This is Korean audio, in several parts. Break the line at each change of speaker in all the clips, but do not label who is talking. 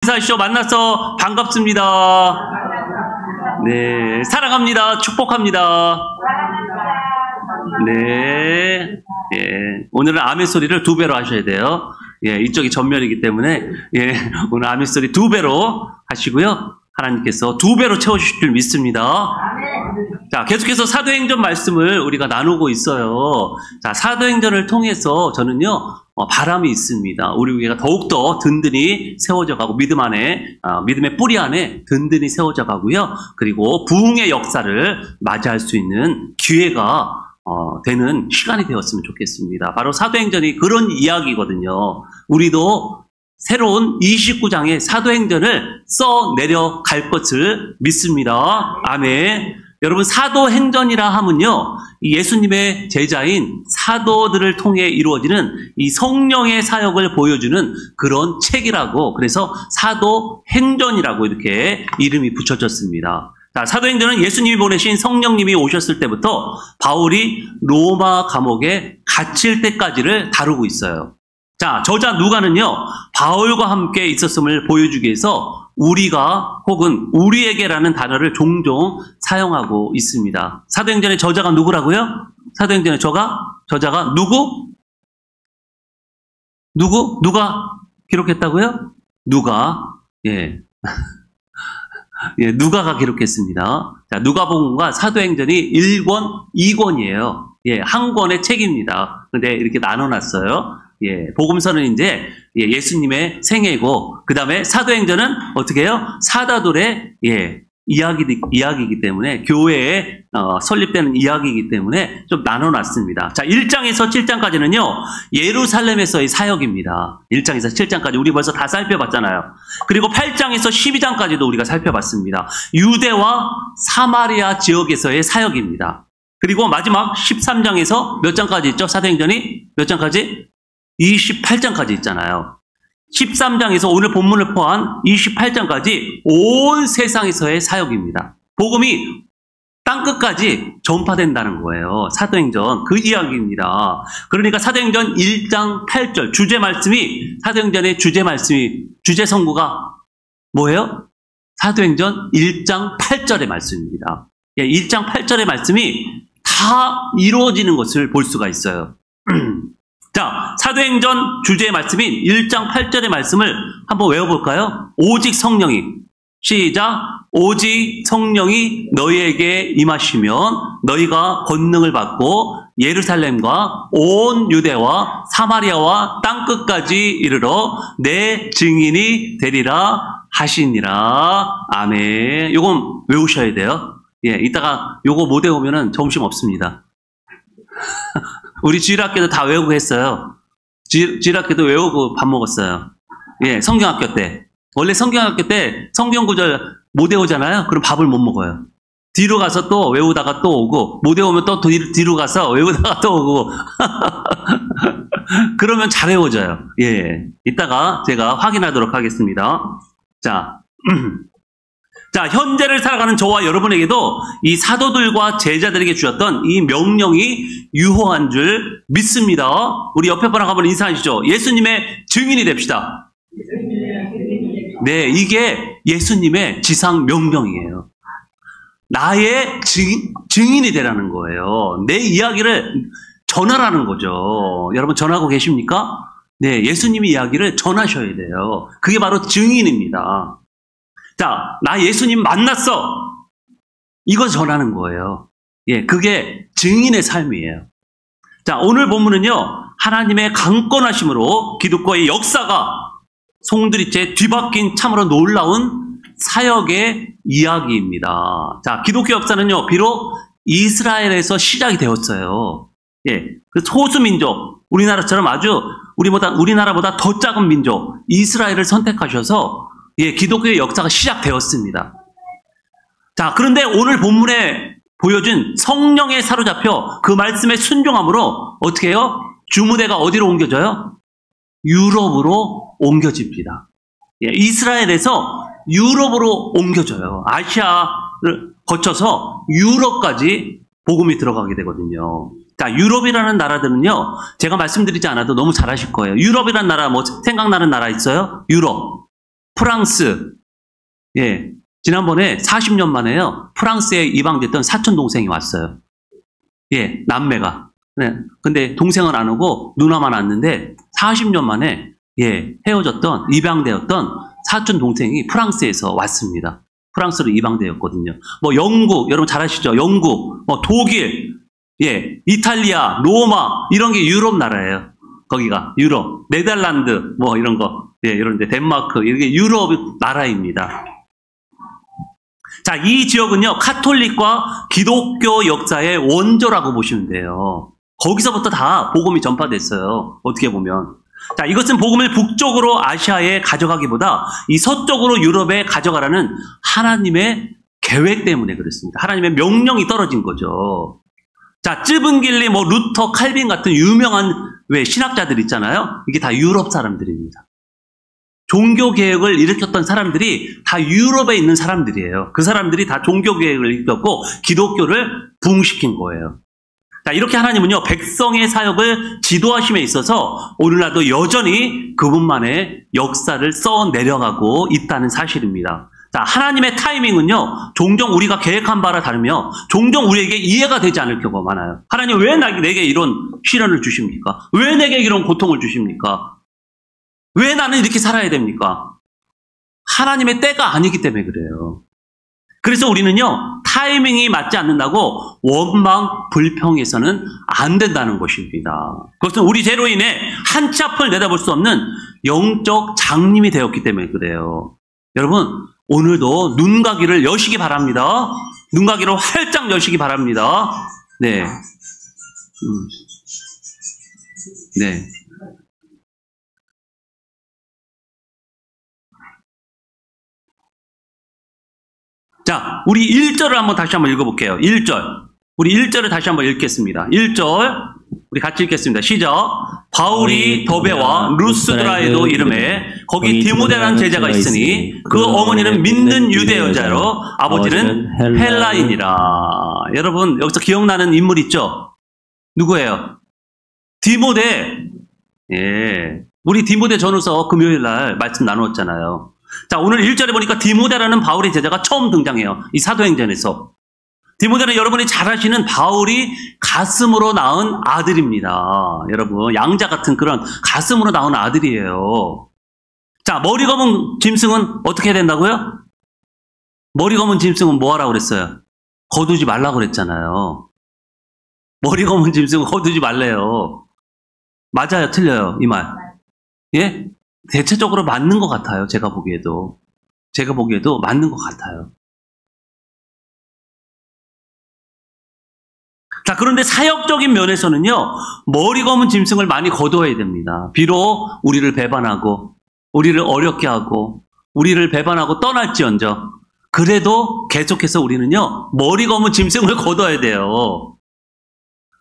인사하시죠. 만나서 반갑습니다. 네, 사랑합니다. 축복합니다. 네, 예, 오늘은 아멘 소리를 2배로 하셔야 돼요. 예, 이쪽이 전면이기 때문에 예, 오늘 아멘 소리 2배로 하시고요. 하나님께서 2배로 채워주실 줄 믿습니다. 자, 계속해서 사도행전 말씀을 우리가 나누고 있어요. 자, 사도행전을 통해서 저는요, 바람이 있습니다. 우리 교회가 더욱더 든든히 세워져 가고, 믿음의 뿌리 안에 든든히 세워져 가고요. 그리고 부흥의 역사를 맞이할 수 있는 기회가 되는 시간이 되었으면 좋겠습니다. 바로 사도행전이 그런 이야기거든요. 우리도 새로운 29장의 사도행전을 써내려 갈 것을 믿습니다. 아멘. 여러분, 사도행전이라 하면요, 예수님의 제자인 사도들을 통해 이루어지는 이 성령의 사역을 보여주는 그런 책이라고, 그래서 사도행전이라고 이렇게 이름이 붙여졌습니다. 자, 사도행전은 예수님이 보내신 성령님이 오셨을 때부터 바울이 로마 감옥에 갇힐 때까지를 다루고 있어요. 자, 저자 누가는요, 바울과 함께 있었음을 보여주기 위해서 우리가 혹은 우리에게라는 단어를 종종 사용하고 있습니다. 사도행전의 저자가 누구라고요? 사도행전의 저자가 누구? 누가 기록했다고요? 누가, 예. 예, 누가가 기록했습니다. 자, 누가복음과 사도행전이 1권, 2권이에요. 예, 한 권의 책입니다. 근데 이렇게 나눠놨어요. 예, 복음서는 이제 예수님의 생애고, 그 다음에 사도행전은 어떻게 해요? 사도들의 이야기이기 때문에, 교회에 설립되는 이야기이기 때문에 좀 나눠놨습니다. 자, 1장에서 7장까지는요, 예루살렘에서의 사역입니다. 1장에서 7장까지 우리 벌써 다 살펴봤잖아요. 그리고 8장에서 12장까지도 우리가 살펴봤습니다. 유대와 사마리아 지역에서의 사역입니다. 그리고 마지막 13장에서 몇 장까지 있죠? 사도행전이 몇 장까지? 28장까지 있잖아요. 13장에서 오늘 본문을 포함한 28장까지 온 세상에서의 사역입니다. 복음이 땅끝까지 전파된다는 거예요. 사도행전 그 이야기입니다. 그러니까 사도행전 1장 8절 사도행전의 주제 성구가 뭐예요? 사도행전 1장 8절의 말씀입니다. 1장 8절의 말씀이 다 이루어지는 것을 볼 수가 있어요. 자, 사도행전 주제의 말씀인 1장 8절의 말씀을 한번 외워볼까요? 오직 성령이, 시작, 오직 성령이 너희에게 임하시면 너희가 권능을 받고 예루살렘과 온 유대와 사마리아와 땅끝까지 이르러 내 증인이 되리라 하시니라. 아멘. 요건 외우셔야 돼요. 예, 이따가 요거 못 외우면은 점심 없습니다. 우리 주일학교도 다 외우고 했어요. 주일학교도 외우고 밥 먹었어요. 예, 성경학교 때. 원래 성경학교 때 성경 구절 못 외우잖아요. 그럼 밥을 못 먹어요. 뒤로 가서 또 외우다가 또 오고, 못 외우면 또 뒤로 가서 외우다가 또 오고. 그러면 잘 외워져요. 예. 이따가 제가 확인하도록 하겠습니다. 자, 현재를 살아가는 저와 여러분에게도 이 사도들과 제자들에게 주셨던 이 명령이 유효한 줄 믿습니다. 우리 옆에 분하고 한번 인사하시죠. 예수님의 증인이 됩시다. 네, 이게 예수님의 지상 명령이에요. 나의 증인이 되라는 거예요. 내 이야기를 전하라는 거죠. 여러분 전하고 계십니까? 네, 예수님의 이야기를 전하셔야 돼요. 그게 바로 증인입니다. 자, 나 예수님 만났어. 이거 전하는 거예요. 예, 그게 증인의 삶이에요. 자, 오늘 본문은요, 하나님의 강권하심으로 기독교의 역사가 송두리째 뒤바뀐 참으로 놀라운 사역의 이야기입니다. 자, 기독교 역사는요, 비록 이스라엘에서 시작이 되었어요. 예, 그 소수민족, 우리나라처럼 아주 우리나라보다 더 작은 민족, 이스라엘을 선택하셔서 예, 기독교의 역사가 시작되었습니다. 자, 그런데 오늘 본문에 보여준 성령에 사로잡혀 그 말씀에 순종함으로 어떻게 해요? 주무대가 어디로 옮겨져요? 유럽으로 옮겨집니다. 예, 이스라엘에서 유럽으로 옮겨져요. 아시아를 거쳐서 유럽까지 복음이 들어가게 되거든요. 자, 유럽이라는 나라들은요, 제가 말씀드리지 않아도 너무 잘 아실 거예요. 유럽이라는 나라, 생각나는 나라 있어요? 유럽. 프랑스, 예, 지난번에 40년 만에요. 프랑스에 이방됐던 사촌 동생이 왔어요. 예, 남매가. 네, 근데 동생은 안 오고 누나만 왔는데 40년 만에 예, 헤어졌던 입양되었던 사촌 동생이 프랑스에서 왔습니다. 프랑스로 입양되었거든요. 뭐 영국, 여러분 잘 아시죠? 영국, 뭐 독일, 예, 이탈리아, 로마 이런 게 유럽 나라예요. 거기가 유럽, 네덜란드 뭐 이런 거, 예, 이런데 덴마크 이게 유럽 나라입니다. 자, 이 지역은요 카톨릭과 기독교 역사의 원조라고 보시면 돼요. 거기서부터 다 복음이 전파됐어요. 어떻게 보면. 자, 이것은 복음을 북쪽으로 아시아에 가져가기보다 이 서쪽으로 유럽에 가져가라는 하나님의 계획 때문에 그렇습니다. 하나님의 명령이 떨어진 거죠. 자, 쯔븐길리, 뭐 루터, 칼빈 같은 유명한 왜 신학자들 있잖아요. 이게 다 유럽 사람들입니다. 종교 개혁을 일으켰던 사람들이 다 유럽에 있는 사람들이에요. 그 사람들이 다 종교 개혁을 일으켰고 기독교를 부흥시킨 거예요. 자, 이렇게 하나님은요 백성의 사역을 지도하심에 있어서 오늘날도 여전히 그분만의 역사를 써 내려가고 있다는 사실입니다. 자, 하나님의 타이밍은요 종종 우리가 계획한 바라 다르며 종종 우리에게 이해가 되지 않을 경우가 많아요. 하나님 왜 내게 이런 시련을 주십니까? 왜 내게 이런 고통을 주십니까? 왜 나는 이렇게 살아야 됩니까? 하나님의 때가 아니기 때문에 그래요. 그래서 우리는요 타이밍이 맞지 않는다고 원망 불평해서는 안 된다는 것입니다. 그것은 우리 죄로 인해 한치 앞을 내다볼 수 없는 영적 장님이 되었기 때문에 그래요. 여러분 오늘도 눈가기를 여시기 바랍니다. 눈가기를 활짝 여시기 바랍니다. 네. 네. 자, 우리 1절을 다시 한번 읽어볼게요. 1절. 우리 1절을 다시 한번 읽겠습니다. 1절. 우리 같이 읽겠습니다. 시작. 바울이 더베와 루스드라에도 이름에 거기 디모데라는 제자가 있으니 그 어머니는 믿는 유대 여자로 아버지는 헬라인이라. 여러분 여기서 기억나는 인물 있죠? 누구예요? 디모데. 예. 우리 디모데 전후서 금요일 날 말씀 나누었잖아요. 자, 오늘 1절에 보니까 디모데라는 바울의 제자가 처음 등장해요. 이 사도행전에서. 디모데는 여러분이 잘 아시는 바울이 가슴으로 낳은 아들입니다. 여러분, 양자 같은 그런 가슴으로 낳은 아들이에요. 자, 머리 검은 짐승은 어떻게 된다고요? 머리 검은 짐승은 뭐 하라고 그랬어요? 거두지 말라고 그랬잖아요. 머리 검은 짐승은 거두지 말래요. 맞아요? 틀려요? 이 말. 예? 대체적으로 맞는 것 같아요. 제가 보기에도 맞는 것 같아요. 자, 그런데 사역적인 면에서는요, 머리 검은 짐승을 많이 거둬야 됩니다. 비록 우리를 배반하고, 우리를 어렵게 하고, 우리를 배반하고 떠날지언정, 그래도 계속해서 우리는요, 머리 검은 짐승을 거둬야 돼요.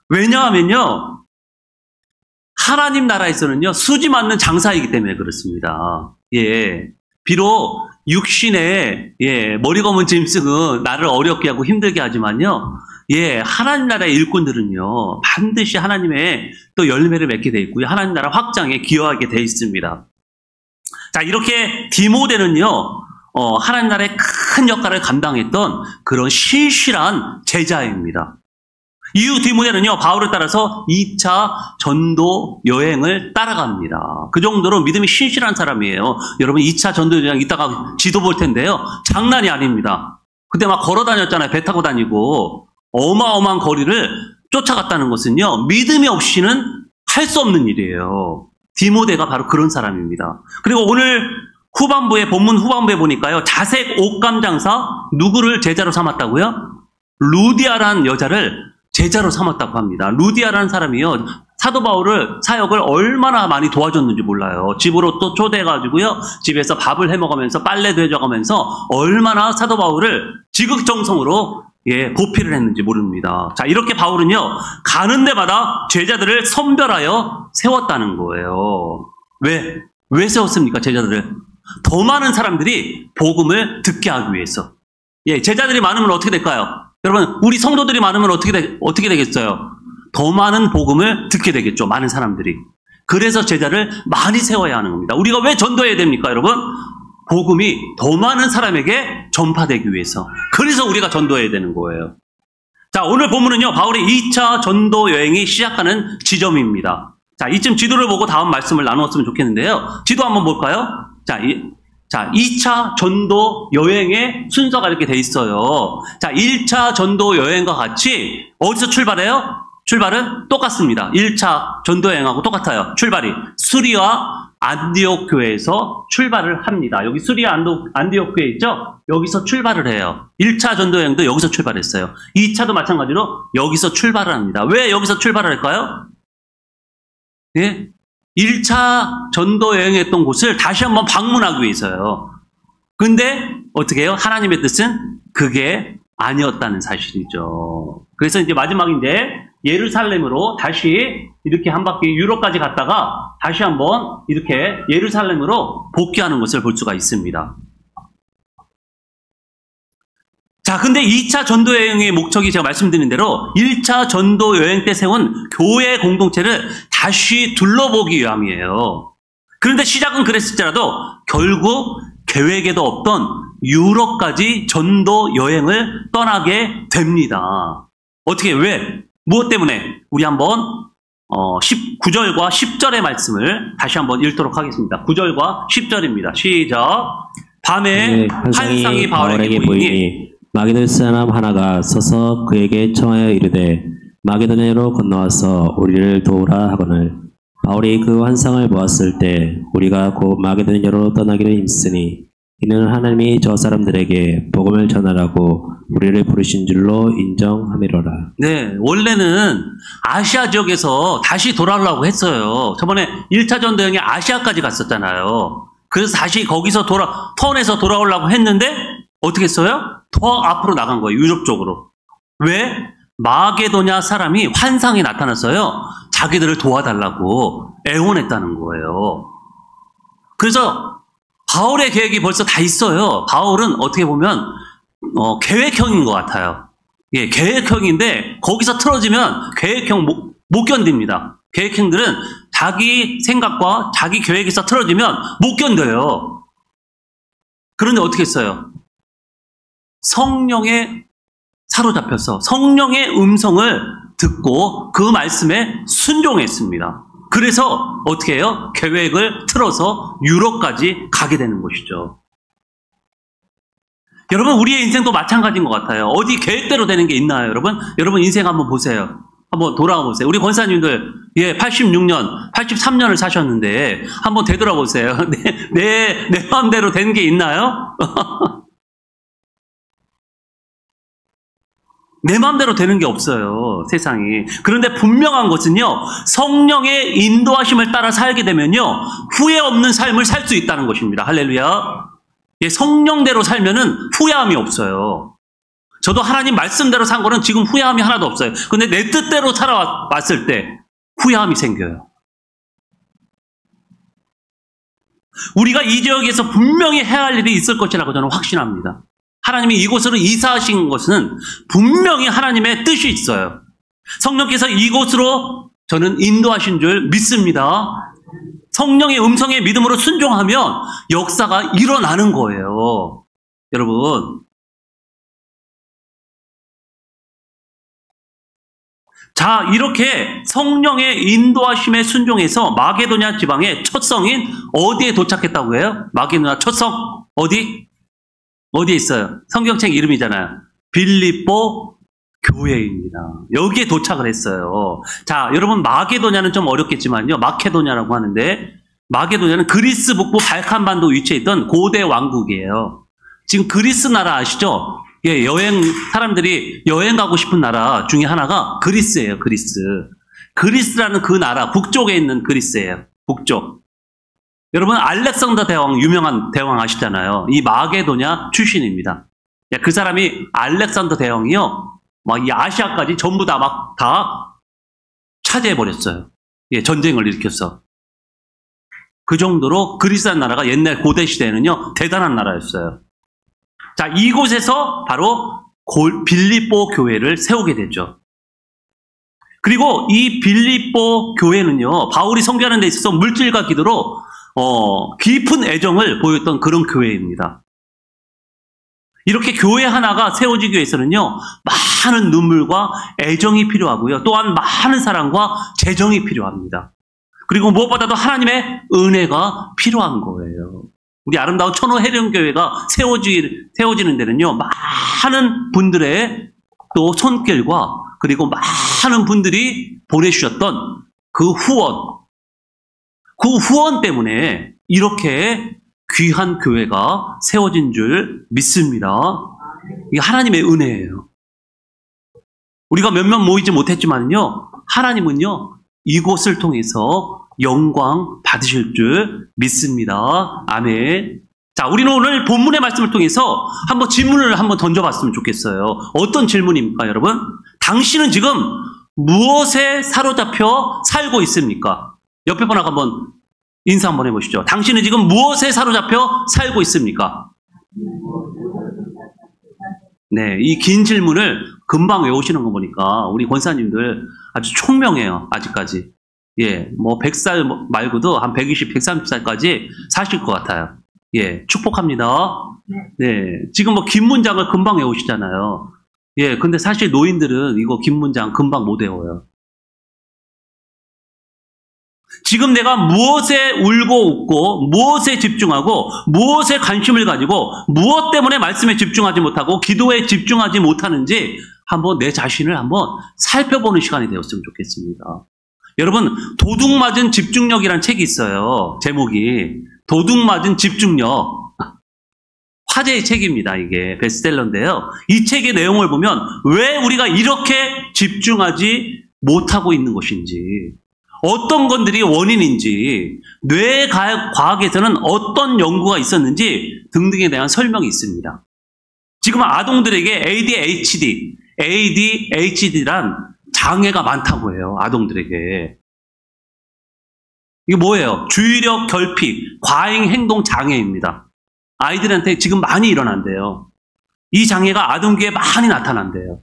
왜냐하면요, 하나님 나라에서는요, 수지 맞는 장사이기 때문에 그렇습니다. 예. 비록 육신의, 예, 머리 검은 짐승은 나를 어렵게 하고 힘들게 하지만요, 예, 하나님 나라의 일꾼들은요, 반드시 하나님의 또 열매를 맺게 돼 있고요, 하나님 나라 확장에 기여하게 돼 있습니다. 자, 이렇게 디모데는요, 하나님 나라의 큰 역할을 감당했던 그런 신실한 제자입니다. 이후 디모데는요, 바울을 따라서 2차 전도 여행을 따라갑니다. 그 정도로 믿음이 신실한 사람이에요. 여러분 2차 전도 여행 이따가 지도 볼 텐데요. 장난이 아닙니다. 그때 막 걸어 다녔잖아요. 배 타고 다니고. 어마어마한 거리를 쫓아갔다는 것은요, 믿음이 없이는 할 수 없는 일이에요. 디모데가 바로 그런 사람입니다. 그리고 오늘 본문 후반부에 보니까요, 자색 옷감 장사 누구를 제자로 삼았다고요? 루디아라는 여자를 제자로 삼았다고 합니다. 루디아라는 사람이요, 사도 바울을 사역을 얼마나 많이 도와줬는지 몰라요. 집으로 또 초대해가지고요, 집에서 밥을 해먹으면서 빨래도 해줘가면서 얼마나 사도 바울을 지극정성으로 보필을 했는지 모릅니다. 자, 이렇게 바울은요, 가는 데마다 제자들을 선별하여 세웠다는 거예요. 왜 세웠습니까, 제자들을? 더 많은 사람들이 복음을 듣게 하기 위해서. 예, 제자들이 많으면 어떻게 될까요? 여러분, 우리 성도들이 많으면 어떻게 되겠어요? 더 많은 복음을 듣게 되겠죠, 많은 사람들이. 그래서 제자를 많이 세워야 하는 겁니다. 우리가 왜 전도해야 됩니까, 여러분? 복음이 더 많은 사람에게 전파되기 위해서. 그래서 우리가 전도해야 되는 거예요. 자, 오늘 본문은요, 바울의 2차 전도 여행이 시작하는 지점입니다. 자, 이쯤 지도를 보고 다음 말씀을 나누었으면 좋겠는데요. 지도 한번 볼까요? 자, 2차 전도 여행의 순서가 이렇게 돼 있어요. 자, 1차 전도 여행과 같이 어디서 출발해요? 출발은 똑같습니다. 1차 전도 여행하고 똑같아요. 출발이 수리와 안디옥 교회에서 출발을 합니다. 여기 수리와 안디옥 교회 있죠? 여기서 출발을 해요. 1차 전도 여행도 여기서 출발했어요. 2차도 마찬가지로 여기서 출발을 합니다. 왜 여기서 출발을 할까요? 예? 1차 전도 여행했던 곳을 다시 한번 방문하기 위해서요. 근데 어떻게 해요? 하나님의 뜻은 그게 아니었다는 사실이죠. 그래서 이제 마지막인데 예루살렘으로 다시 이렇게 한 바퀴 유럽까지 갔다가 다시 한번 이렇게 예루살렘으로 복귀하는 것을 볼 수가 있습니다. 자, 근데 2차 전도 여행의 목적이 제가 말씀드린 대로 1차 전도 여행 때 세운 교회 공동체를 다시 둘러보기 위함이에요. 그런데 시작은 그랬을지라도 결국 계획에도 없던 유럽까지 전도 여행을 떠나게 됩니다. 어떻게, 왜? 무엇 때문에? 우리 한번 9절과 10절의 말씀을 다시 한번 읽도록 하겠습니다. 9절과 10절입니다. 시작. 밤에 환상이 바울에게 보이니
마게도냐 사람 하나가 서서 그에게 청하여 이르되 마게도냐로 건너와서 우리를 도우라 하거늘 바울이 그 환상을 보았을 때 우리가 곧 마게도냐로 떠나기를 힘쓰니 이는 하나님이 저 사람들에게 복음을 전하라고 우리를 부르신 줄로 인정함이로라.
네, 원래는 아시아 지역에서 다시 돌아오려고 했어요. 저번에 1차 전도 여행에 아시아까지 갔었잖아요. 그래서 다시 거기서 턴에서 돌아오려고 했는데 어떻게 했어요? 더 앞으로 나간 거예요. 유럽 쪽으로. 왜? 마게도냐 사람이 환상이 나타났어요. 자기들을 도와달라고 애원했다는 거예요. 그래서 바울의 계획이 벌써 다 있어요. 바울은 어떻게 보면 계획형인 것 같아요. 예, 계획형인데 거기서 틀어지면 계획형 못 견딥니다. 계획형들은 자기 생각과 자기 계획에서 틀어지면 못 견뎌요. 그런데 어떻게 했어요? 성령에 사로잡혀서 성령의 음성을 듣고 그 말씀에 순종했습니다. 그래서 어떻게 해요? 계획을 틀어서 유럽까지 가게 되는 것이죠. 여러분, 우리의 인생도 마찬가지인 것 같아요. 어디 계획대로 되는 게 있나요, 여러분? 여러분 인생 한번 보세요. 한번 돌아와 보세요. 우리 권사님들, 86년, 83년을 사셨는데 한번 되돌아보세요. 내 마음대로 되는 게 있나요? 내 마음대로 되는 게 없어요, 세상이. 그런데 분명한 것은요, 성령의 인도하심을 따라 살게 되면요, 후회 없는 삶을 살 수 있다는 것입니다. 할렐루야. 예, 성령대로 살면은 후회함이 없어요. 저도 하나님 말씀대로 산 거는 지금 후회함이 하나도 없어요. 근데 내 뜻대로 살아왔을 때 후회함이 생겨요. 우리가 이 지역에서 분명히 해야 할 일이 있을 것이라고 저는 확신합니다. 하나님이 이곳으로 이사하신 것은 분명히 하나님의 뜻이 있어요. 성령께서 이곳으로 저는 인도하신 줄 믿습니다. 성령의 음성에 믿음으로 순종하면 역사가 일어나는 거예요. 여러분. 자, 이렇게 성령의 인도하심에 순종해서 마게도냐 지방의 첫 성인 어디에 도착했다고 해요? 마게도냐 첫 성 어디에 있어요? 성경책 이름이잖아요. 빌립보 교회입니다. 여기에 도착을 했어요. 자, 여러분, 마게도냐는 좀 어렵겠지만요. 마케도냐라고 하는데, 마게도냐는 그리스 북부 발칸반도 위치에 있던 고대 왕국이에요. 지금 그리스 나라 아시죠? 예, 사람들이 여행 가고 싶은 나라 중에 하나가 그리스예요, 그리스. 그리스라는 그 나라, 북쪽에 있는 그리스예요, 북쪽. 여러분, 알렉산더 대왕, 유명한 대왕 아시잖아요. 이 마게도냐 출신입니다. 그 사람이, 알렉산더 대왕이요, 막 이 아시아까지 전부 다 차지해버렸어요. 예, 전쟁을 일으켰어. 그 정도로 그리스라는 나라가 옛날 고대 시대에는요, 대단한 나라였어요. 자, 이곳에서 바로 빌립보 교회를 세우게 되죠. 그리고 이 빌립보 교회는요, 바울이 선교하는 데 있어서 물질과 기도로 깊은 애정을 보였던 그런 교회입니다. 이렇게 교회 하나가 세워지기 위해서는요, 많은 눈물과 애정이 필요하고요. 또한 많은 사랑과 재정이 필요합니다. 그리고 무엇보다도 하나님의 은혜가 필요한 거예요. 우리 아름다운 천호 해령교회가 세워지는 데는요, 많은 분들의 또 손길과 그리고 많은 분들이 보내주셨던 그 후원 때문에 이렇게 귀한 교회가 세워진 줄 믿습니다. 이게 하나님의 은혜예요. 우리가 몇몇 모이지 못했지만요, 하나님은요, 이곳을 통해서 영광 받으실 줄 믿습니다. 아멘. 자, 우리는 오늘 본문의 말씀을 통해서 한번 질문을 한번 던져봤으면 좋겠어요. 어떤 질문입니까, 여러분? 당신은 지금 무엇에 사로잡혀 살고 있습니까? 옆에 분하고 한번 인사 한번 해보시죠. 당신은 지금 무엇에 사로잡혀 살고 있습니까? 네, 이 긴 질문을 금방 외우시는 거 보니까 우리 권사님들 아주 총명해요, 아직까지. 예, 뭐 100살 말고도 한 120, 130살까지 사실 것 같아요. 예, 축복합니다. 네, 지금 뭐 긴 문장을 금방 외우시잖아요. 예, 근데 사실 노인들은 이거 긴 문장 금방 못 외워요. 지금 내가 무엇에 울고 웃고 무엇에 집중하고 무엇에 관심을 가지고 무엇 때문에 말씀에 집중하지 못하고 기도에 집중하지 못하는지 한번 내 자신을 한번 살펴보는 시간이 되었으면 좋겠습니다. 여러분, 도둑맞은 집중력이라는 책이 있어요. 제목이 도둑맞은 집중력. 화제의 책입니다. 이게 베스트셀러인데요. 이 책의 내용을 보면 왜 우리가 이렇게 집중하지 못하고 있는 것인지, 어떤 것들이 원인인지, 뇌과학에서는 어떤 연구가 있었는지 등등에 대한 설명이 있습니다. 지금 아동들에게 ADHD란 장애가 많다고 해요. 아동들에게. 이게 뭐예요? 주의력 결핍, 과잉 행동 장애입니다. 아이들한테 지금 많이 일어난대요. 이 장애가 아동기에 많이 나타난대요.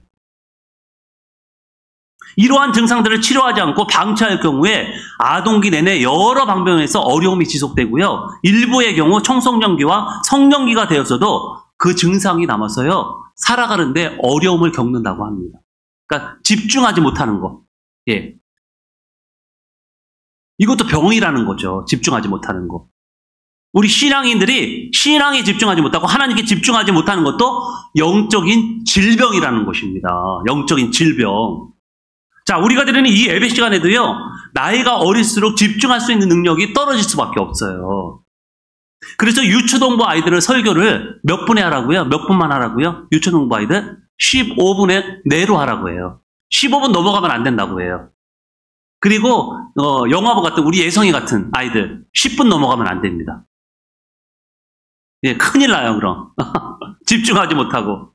이러한 증상들을 치료하지 않고 방치할 경우에 아동기 내내 여러 방면에서 어려움이 지속되고요. 일부의 경우 청소년기와 성년기가 되어서도 그 증상이 남아서요, 살아가는데 어려움을 겪는다고 합니다. 그러니까 집중하지 못하는 거. 예. 이것도 병이라는 거죠. 집중하지 못하는 거. 우리 신앙인들이 신앙에 집중하지 못하고 하나님께 집중하지 못하는 것도 영적인 질병이라는 것입니다. 영적인 질병. 자, 우리가 드리는 이 예배 시간에도요, 나이가 어릴수록 집중할 수 있는 능력이 떨어질 수밖에 없어요. 그래서 유초동부 아이들을 설교를 몇 분에 하라고요? 몇 분만 하라고요? 유초동부 아이들? 15분에 내로 하라고 해요. 15분 넘어가면 안 된다고 해요. 그리고 영화보 같은 우리 예성이 같은 아이들 10분 넘어가면 안 됩니다. 예, 큰일 나요, 그럼. 집중하지 못하고.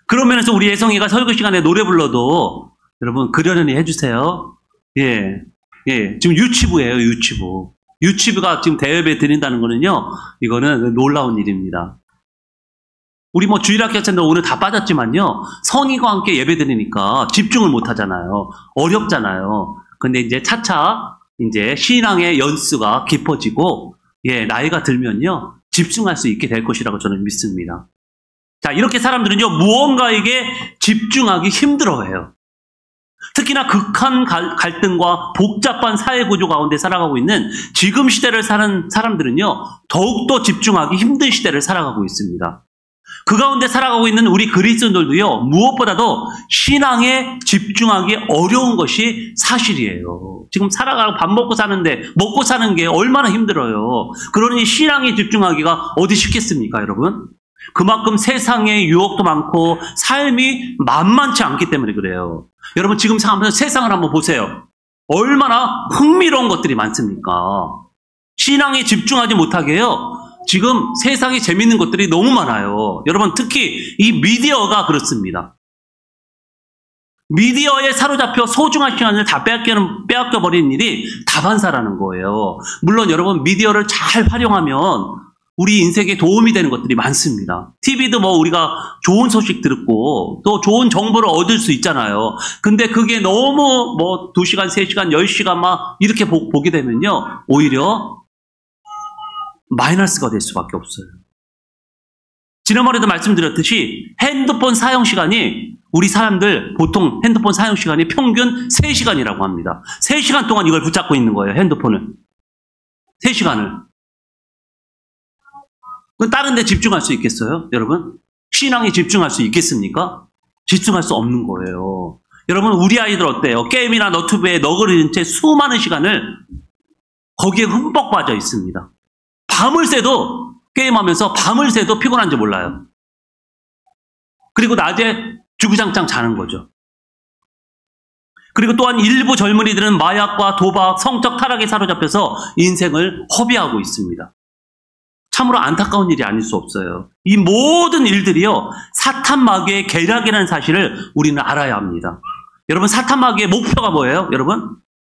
그런 면에서 우리 예성이가 설교 시간에 노래 불러도 여러분 그러려니 해주세요. 예, 예, 지금 유치부예요, 유치부. 유치부가 지금 대예배 드린다는 거는요, 이거는 놀라운 일입니다. 우리 뭐 주일학교생들 오늘 다 빠졌지만요, 성인과 함께 예배 드리니까 집중을 못 하잖아요. 어렵잖아요. 근데 이제 차차 이제 신앙의 연수가 깊어지고, 예, 나이가 들면요, 집중할 수 있게 될 것이라고 저는 믿습니다. 자, 이렇게 사람들은요, 무언가에게 집중하기 힘들어해요. 특히나 극한 갈등과 복잡한 사회 구조 가운데 살아가고 있는 지금 시대를 사는 사람들은요, 더욱더 집중하기 힘든 시대를 살아가고 있습니다. 그 가운데 살아가고 있는 우리 그리스도인들도요, 무엇보다도 신앙에 집중하기 어려운 것이 사실이에요. 지금 살아가고 밥 먹고 사는데, 먹고 사는 게 얼마나 힘들어요. 그러니 신앙에 집중하기가 어디 쉽겠습니까, 여러분? 그만큼 세상에 유혹도 많고 삶이 만만치 않기 때문에 그래요. 여러분, 지금 세상을 한번 보세요. 얼마나 흥미로운 것들이 많습니까? 신앙에 집중하지 못하게요, 지금 세상에 재밌는 것들이 너무 많아요. 여러분, 특히 이 미디어가 그렇습니다. 미디어에 사로잡혀 소중한 시간을 다 빼앗겨버리는 일이 다반사라는 거예요. 물론 여러분, 미디어를 잘 활용하면 우리 인생에 도움이 되는 것들이 많습니다. TV도 뭐 우리가 좋은 소식 듣고 또 좋은 정보를 얻을 수 있잖아요. 근데 그게 너무 뭐 2시간, 3시간, 10시간 막 이렇게 보게 되면요, 오히려 마이너스가 될 수밖에 없어요. 지난번에도 말씀드렸듯이 핸드폰 사용 시간이 우리 사람들 보통 핸드폰 사용 시간이 평균 3시간이라고 합니다. 3시간 동안 이걸 붙잡고 있는 거예요. 핸드폰을. 3시간을. 다른 데 집중할 수 있겠어요? 여러분? 신앙에 집중할 수 있겠습니까? 집중할 수 없는 거예요. 여러분, 우리 아이들 어때요? 게임이나 너튜브에 너그러진 채 수많은 시간을 거기에 흠뻑 빠져 있습니다. 밤을 새도 게임하면서 밤을 새도 피곤한지 몰라요. 그리고 낮에 주구장창 자는 거죠. 그리고 또한 일부 젊은이들은 마약과 도박, 성적 타락에 사로잡혀서 인생을 허비하고 있습니다. 참으로 안타까운 일이 아닐 수 없어요. 이 모든 일들이요, 사탄 마귀의 계략이라는 사실을 우리는 알아야 합니다. 여러분, 사탄 마귀의 목표가 뭐예요? 여러분?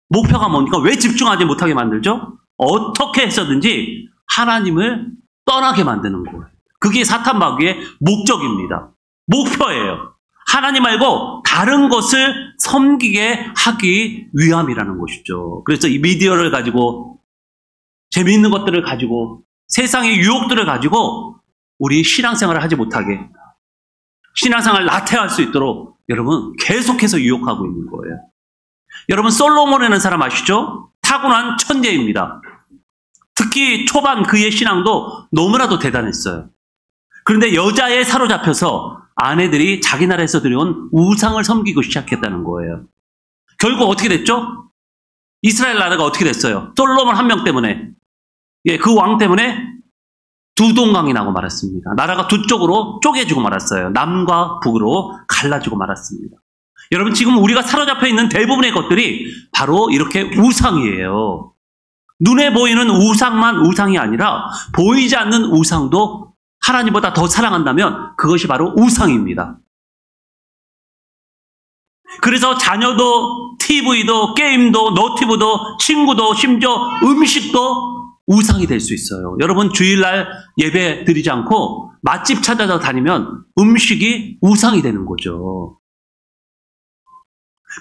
목표가 뭡니까? 왜 집중하지 못하게 만들죠? 어떻게 해서든지 하나님을 떠나게 만드는 거예요. 그게 사탄 마귀의 목적입니다. 목표예요. 하나님 말고 다른 것을 섬기게 하기 위함이라는 것이죠. 그래서 이 미디어를 가지고, 재미있는 것들을 가지고, 세상의 유혹들을 가지고 우리 신앙생활을 하지 못하게, 신앙생활을 나태할 수 있도록 여러분 계속해서 유혹하고 있는 거예요. 여러분, 솔로몬이라는 사람 아시죠? 타고난 천재입니다. 특히 초반 그의 신앙도 너무나도 대단했어요. 그런데 여자에 사로잡혀서 아내들이 자기 나라에서 들여온 우상을 섬기고 시작했다는 거예요. 결국 어떻게 됐죠? 이스라엘 나라가 어떻게 됐어요? 솔로몬 한 명 때문에, 그 왕 때문에 두 동강이 나고 말았습니다. 나라가 두 쪽으로 쪼개지고 말았어요. 남과 북으로 갈라지고 말았습니다. 여러분, 지금 우리가 사로잡혀 있는 대부분의 것들이 바로 이렇게 우상이에요. 눈에 보이는 우상만 우상이 아니라 보이지 않는 우상도 하나님보다 더 사랑한다면 그것이 바로 우상입니다. 그래서 자녀도, TV도, 게임도, 너튜브도, 친구도, 심지어 음식도 우상이 될 수 있어요. 여러분, 주일날 예배 드리지 않고 맛집 찾아서 다니면 음식이 우상이 되는 거죠.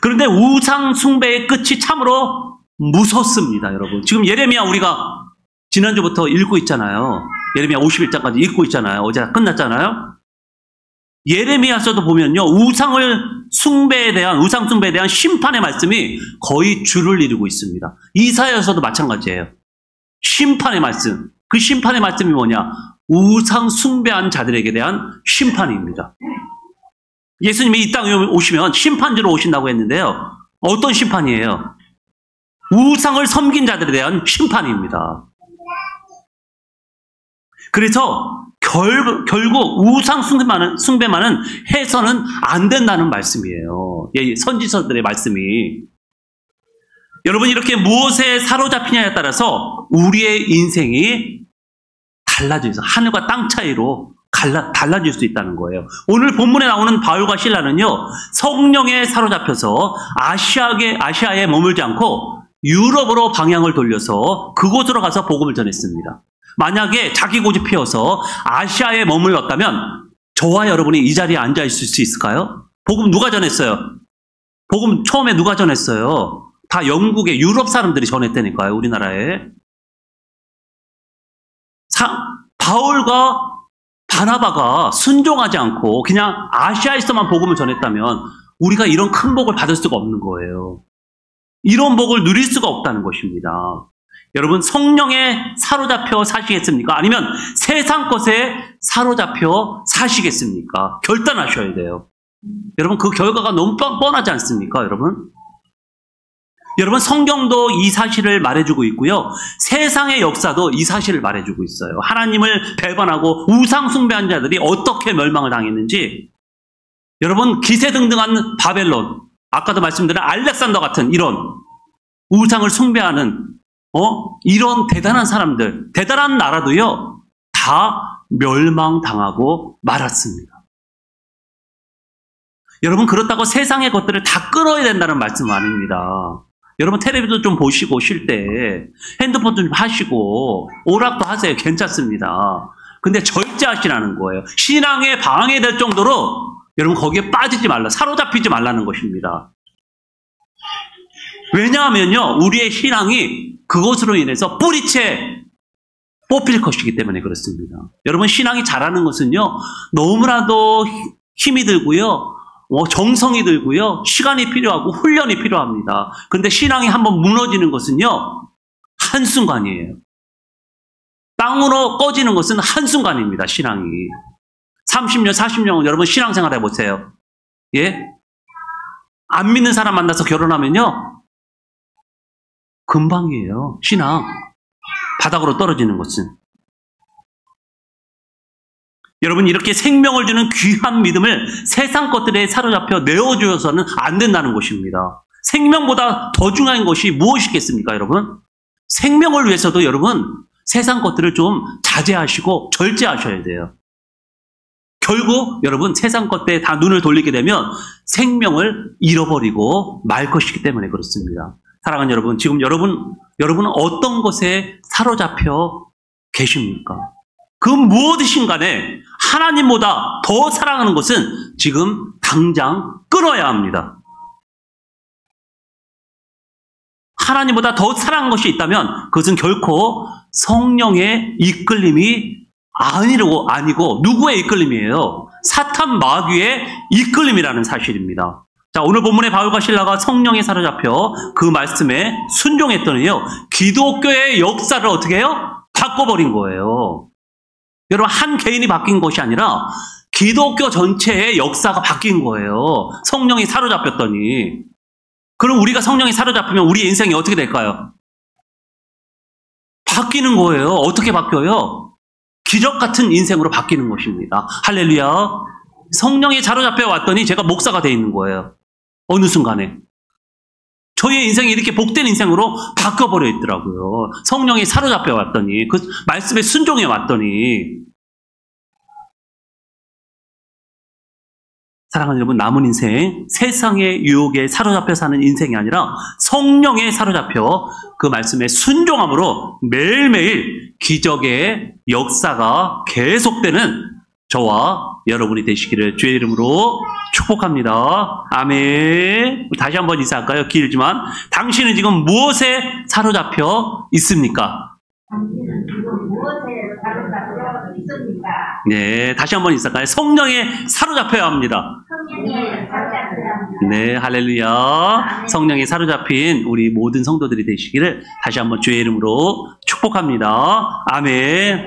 그런데 우상 숭배의 끝이 참으로 무섭습니다, 여러분. 지금 예레미야 우리가 지난주부터 읽고 있잖아요. 예레미야 51장까지 읽고 있잖아요. 어제 끝났잖아요. 예레미야서도 보면요, 우상 숭배에 대한 심판의 말씀이 거의 줄을 이루고 있습니다. 이사야서도 마찬가지예요. 심판의 말씀. 그 심판의 말씀이 뭐냐? 우상 숭배한 자들에게 대한 심판입니다. 예수님이 이 땅에 오시면 심판주로 오신다고 했는데요. 어떤 심판이에요? 우상을 섬긴 자들에 대한 심판입니다. 그래서 결국 우상 숭배만은 해서는 안 된다는 말씀이에요. 선지서들의 말씀이. 여러분, 이렇게 무엇에 사로잡히냐에 따라서 우리의 인생이 달라져서 하늘과 땅 차이로 달라질 수 있다는 거예요. 오늘 본문에 나오는 바울과 실라는요, 성령에 사로잡혀서 아시아에 머물지 않고 유럽으로 방향을 돌려서 그곳으로 가서 복음을 전했습니다. 만약에 자기 고집 피워서 아시아에 머물렀다면 저와 여러분이 이 자리에 앉아 있을 수 있을까요? 복음 누가 전했어요? 복음 처음에 누가 전했어요? 다 영국의 유럽 사람들이 전했다니까요, 우리나라에. 바울과 바나바가 순종하지 않고 그냥 아시아에서만 복음을 전했다면 우리가 이런 큰 복을 받을 수가 없는 거예요. 이런 복을 누릴 수가 없다는 것입니다. 여러분, 성령에 사로잡혀 사시겠습니까? 아니면 세상 것에 사로잡혀 사시겠습니까? 결단하셔야 돼요. 여러분, 그 결과가 너무 뻔하지 않습니까, 여러분? 여러분, 성경도 이 사실을 말해주고 있고요. 세상의 역사도 이 사실을 말해주고 있어요. 하나님을 배반하고 우상 숭배한 자들이 어떻게 멸망을 당했는지. 여러분, 기세등등한 바벨론, 아까도 말씀드린 알렉산더 같은 이런 우상을 숭배하는 이런 대단한 사람들, 대단한 나라도요, 다 멸망당하고 말았습니다. 여러분, 그렇다고 세상의 것들을 다 끌어야 된다는 말씀은 아닙니다. 여러분, 텔레비전 좀 보시고 쉴 때 핸드폰 좀 하시고 오락도 하세요. 괜찮습니다. 근데 절제하시라는 거예요. 신앙에 방해될 정도로 여러분 거기에 빠지지 말라, 사로잡히지 말라는 것입니다. 왜냐하면요, 우리의 신앙이 그것으로 인해서 뿌리채 뽑힐 것이기 때문에 그렇습니다. 여러분, 신앙이 자라는 것은요, 너무나도 힘이 들고요, 정성이 들고요, 시간이 필요하고 훈련이 필요합니다. 그런데 신앙이 한번 무너지는 것은요, 한순간이에요. 땅으로 꺼지는 것은 한순간입니다, 신앙이. 30년, 40년 여러분 신앙생활 해보세요. 예? 안 믿는 사람 만나서 결혼하면요, 금방이에요. 신앙. 바닥으로 떨어지는 것은. 여러분, 이렇게 생명을 주는 귀한 믿음을 세상 것들에 사로잡혀 내어주어서는 안 된다는 것입니다. 생명보다 더 중요한 것이 무엇이겠습니까, 여러분? 생명을 위해서도 여러분, 세상 것들을 좀 자제하시고 절제하셔야 돼요. 결국 여러분, 세상 것들에 다 눈을 돌리게 되면 생명을 잃어버리고 말 것이기 때문에 그렇습니다. 사랑하는 여러분, 지금 여러분은 어떤 것에 사로잡혀 계십니까? 그 무엇이신 간에 하나님보다 더 사랑하는 것은 지금 당장 끊어야 합니다. 하나님보다 더 사랑하는 것이 있다면 그것은 결코 성령의 이끌림이 아니고 누구의 이끌림이에요? 사탄 마귀의 이끌림이라는 사실입니다. 자, 오늘 본문의 바울과 실라가 성령에 사로잡혀 그 말씀에 순종했더니요, 기독교의 역사를 어떻게 해요? 바꿔버린 거예요. 여러분, 한 개인이 바뀐 것이 아니라 기독교 전체의 역사가 바뀐 거예요. 성령이 사로잡혔더니. 그럼 우리가 성령이 사로잡히면 우리 인생이 어떻게 될까요? 바뀌는 거예요. 어떻게 바뀌어요? 기적 같은 인생으로 바뀌는 것입니다. 할렐루야. 성령에 사로잡혀 왔더니 제가 목사가 돼 있는 거예요. 어느 순간에. 저의 인생이 이렇게 복된 인생으로 바뀌어버려 있더라고요. 성령에 사로잡혀 왔더니, 그 말씀에 순종해 왔더니. 사랑하는 여러분, 남은 인생, 세상의 유혹에 사로잡혀 사는 인생이 아니라 성령에 사로잡혀 그 말씀에 순종함으로 매일매일 기적의 역사가 계속되는 저와 여러분이 되시기를 주의 이름으로 축복합니다. 아멘. 다시 한번 인사할까요? 길지만. 당신은 지금 무엇에 사로잡혀 있습니까?
당신은 지금 무엇에 사로잡혀 있습니까?
네, 다시 한번 인사할까요? 성령에 사로잡혀야 합니다.
성령에 사로잡혀야 합니다.
네, 할렐루야. 성령에 사로잡힌 우리 모든 성도들이 되시기를 다시 한번 주의 이름으로 축복합니다. 아멘.